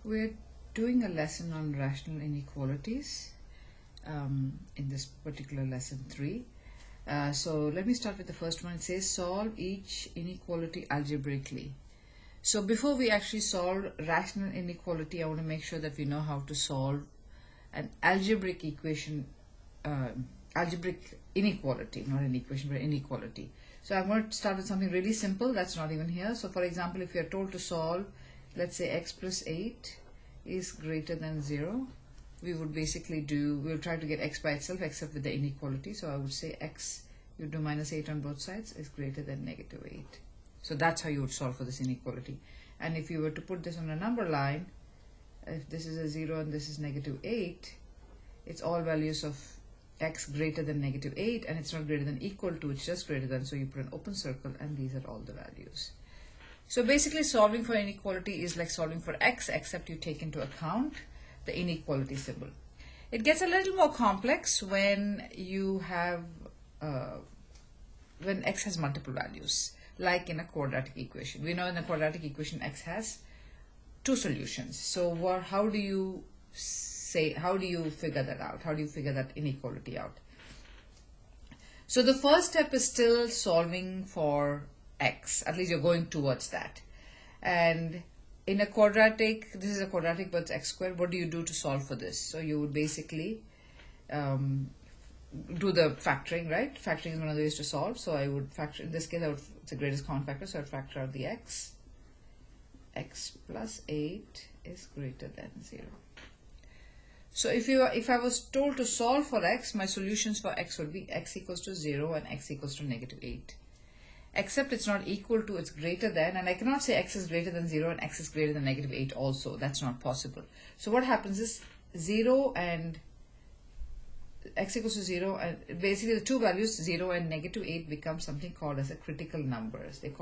We're doing a lesson on rational inequalities in this particular lesson 3. So let me start with the first one. It says solve each inequality algebraically. So before we actually solve rational inequality, I want to make sure that we know how to solve an algebraic equation, algebraic inequality, not an equation but inequality. So I'm going to start with something really simple that's not even here. So for example, if you're told to solve, let's say x plus 8 is greater than 0, we would basically we'll try to get x by itself except with the inequality. So I would say x, you do minus 8 on both sides, is greater than negative 8. So that's how you would solve for this inequality. And if you were to put this on a number line, if this is a 0 and this is negative 8, it's all values of x greater than negative 8, and it's not greater than equal to, it's just greater than. So you put an open circle and these are all the values. So basically solving for inequality is like solving for x, except you take into account the inequality symbol. It gets a little more complex when you have when x has multiple values, like in a quadratic equation. We know in a quadratic equation x has 2 solutions. So how do you figure that out? How do you figure that inequality out? So the first step is still solving for x. At least you're going towards that. And in a quadratic, this is a quadratic but it's x squared. What do you do to solve for this? So you would basically do the factoring, right? Factoring is one of the ways to solve. So I would factor, in this case, it's the greatest common factor. So I'd factor out the x. X plus 8 is greater than 0. So if I was told to solve for x, my solutions for x would be x equals to 0 and x equals to negative 8. Except it's not equal to, it's greater than, and I cannot say x is greater than 0 and x is greater than negative 8 also. That's not possible. So what happens is 0 and x equals to 0, and basically the two values 0 and negative 8 become something called as a critical numbers. It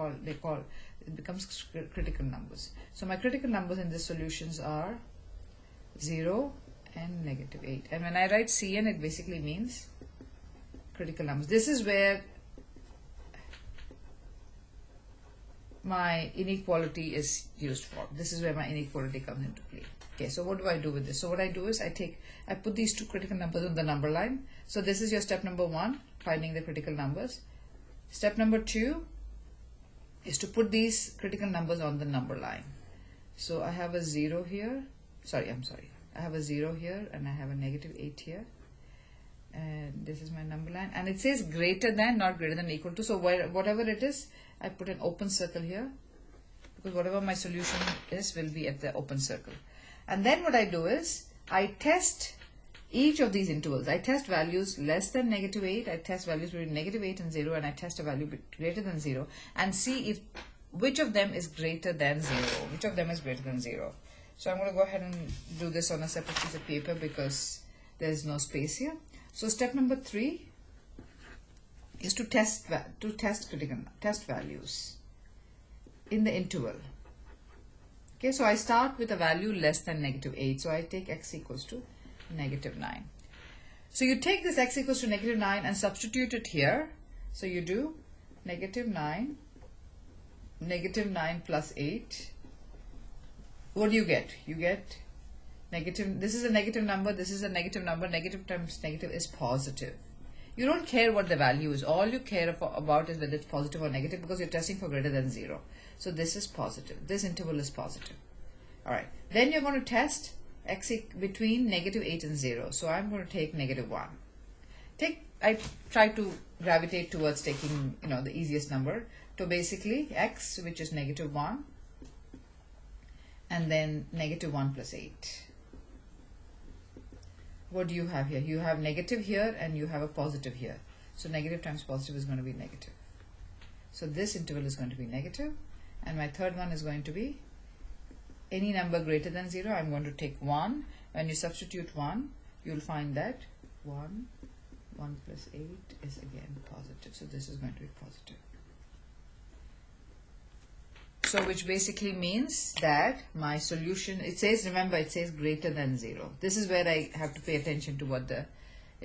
becomes critical numbers. So my critical numbers in these solutions are 0 and negative 8. And when I write Cn, it basically means critical numbers. This is where my inequality is used for. This is where my inequality comes into play. Okay, so what do I do with this? So what I do is I put these 2 critical numbers on the number line. So this is your step number 1, finding the critical numbers. Step number 2 is to put these critical numbers on the number line. So I have a 0 here. I have a 0 here and I have a negative 8 here. And this is my number line. And it says greater than, not greater than, equal to. So whatever it is, I put an open circle here, because whatever my solution is will be at the open circle. And then what I do is I test each of these intervals. I test values less than negative 8, I test values between negative 8 and 0, and I test a value greater than 0 and see if which of them is greater than 0. Which of them is greater than 0. So I'm going to go ahead and do this on a separate piece of paper because there is no space here. So step number 3 is to test values in the interval. Okay, so I start with a value less than negative 8. So I take x equals to negative 9. So you take this x equals to negative 9 and substitute it here. So you do negative 9 plus 8. What do you get? You get negative, this is a negative number, this is a negative number, negative times negative is positive. You don't care what the value is. All you care about is whether it's positive or negative, because you're testing for greater than 0. So this is positive. This interval is positive. Alright. Then you're going to test x between negative 8 and 0. So I'm going to take negative 1. I try to gravitate towards taking, the easiest number. So basically x, which is negative 1, and then negative 1 plus 8. What do you have here? You have negative here and you have a positive here. So negative times positive is going to be negative. So this interval is going to be negative. And my third one is going to be any number greater than 0. I'm going to take 1. When you substitute 1, you'll find that 1 plus 8 is again positive. So this is going to be positive. So which basically means that my solution, remember it says greater than 0. This is where I have to pay attention to what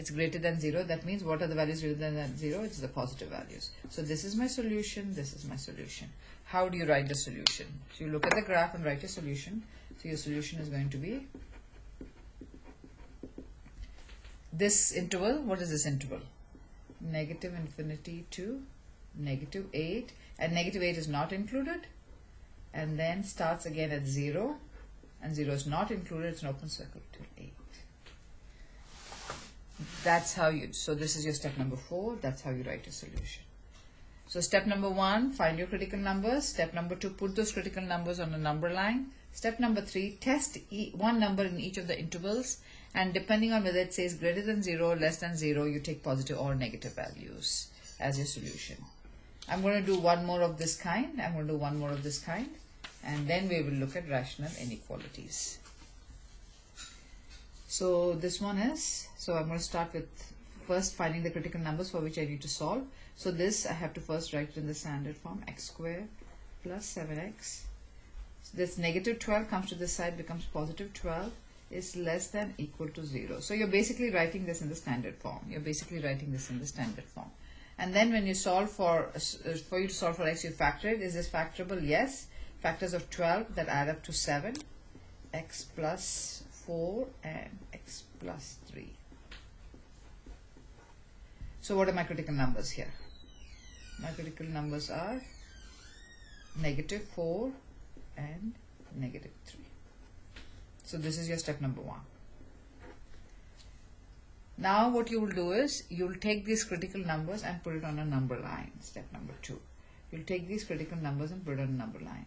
it's greater than 0. That means what are the values greater than 0? It's the positive values. So this is my solution, this is my solution. How do you write the solution? So you look at the graph and write your solution. So your solution is going to be this interval. What is this interval? Negative infinity to negative 8, and negative 8 is not included, and then starts again at 0, and 0 is not included. It's an open circle till 8. That's how you, so this is your step number 4. That's how you write a solution. So step number 1, find your critical numbers. Step number 2, put those critical numbers on a number line. Step number 3, test one number in each of the intervals, and depending on whether it says greater than 0 or less than 0, you take positive or negative values as your solution. I'm going to do one more of this kind. I'm going to do one more of this kind, and then we will look at rational inequalities. So this one is, so I'm going to start with first finding the critical numbers for which I need to solve. So this I have to first write it in the standard form, x squared plus 7x. So this negative 12 comes to this side, becomes positive 12, is less than equal to 0. So you're basically writing this in the standard form. And then when you solve for you to solve for x, you factor it. Is this factorable? Yes. Factors of 12 that add up to 7, x plus 4 and x plus 3. So what are my critical numbers here? My critical numbers are negative 4 and negative 3. So this is your step number 1. Now what you will do is, you will take these critical numbers and put it on a number line. Step number 2. You'll take these critical numbers and put it on a number line.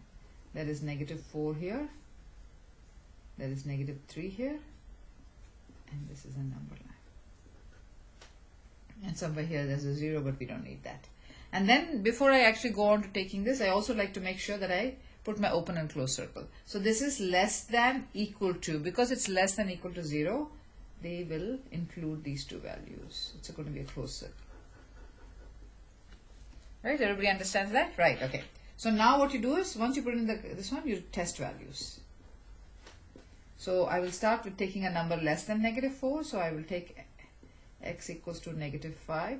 There is negative 4 here. There is negative 3 here. And this is a number line. And somewhere here there's a 0, but we don't need that. And then before I actually go on to taking this, I also like to make sure that I put my open and close circle. So this is less than equal to, because it's less than equal to 0, they will include these two values. It's going to be a closed circle. Right? Everybody understands that? Right. Okay. So now what you do is, once you put in this one, you test values. So I will start with taking a number less than negative 4. So I will take x equals to negative 5.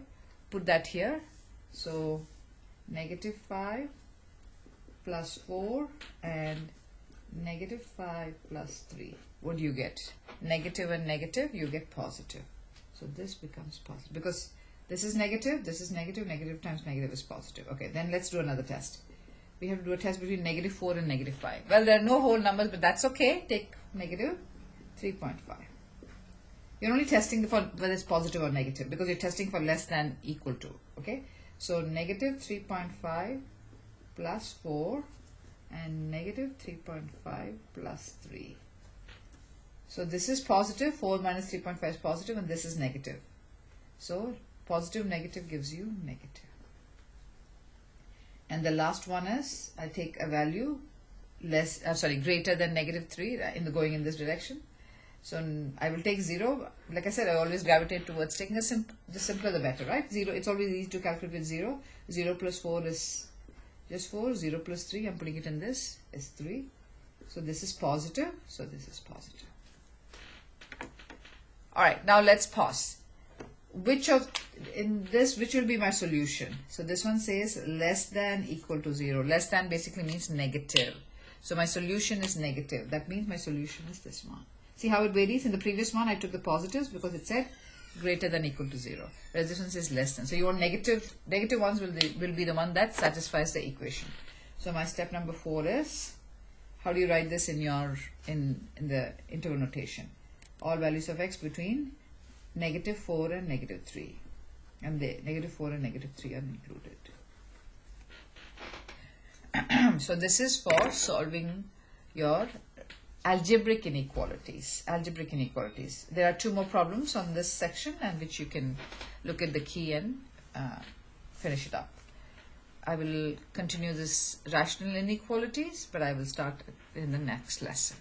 Put that here. So negative 5 plus 4 and negative 5 plus 3. What do you get? Negative and negative, you get positive. So this becomes positive. Because this is negative, negative times negative is positive. Okay, then let's do another test. We have to do a test between negative 4 and negative 5. Well, there are no whole numbers, but that's okay. Take negative 3.5. You're only testing for whether it's positive or negative, because you're testing for less than equal to. Okay, so negative 3.5 plus 4 and negative 3.5 plus 3. So this is positive, 4 minus 3.5 is positive, and this is negative. So positive negative gives you negative. And the last one is, I take a value greater than negative 3 going in this direction. So I will take 0. Like I said, I always gravitate towards taking the simpler the better, right? 0, it's always easy to calculate with 0. 0 plus 4 is just 4. 0 plus 3, I'm putting it in this, is 3. So this is positive, so this is positive. Alright, now let's pause. Which will be my solution? So this one says less than equal to 0. Less than basically means negative. So my solution is negative. That means my solution is this one. See how it varies? In the previous one, I took the positives because it said greater than equal to 0. Whereas this one says less than. So your negative ones will be the one that satisfies the equation. So my step number 4 is, how do you write this in the interval notation? All values of x between negative 4 and negative 3. And the negative 4 and negative 3 are included. So this is for solving your algebraic inequalities. There are 2 more problems on this section, and which you can look at the key and finish it up. I will continue this rational inequalities, but I will start in the next lesson.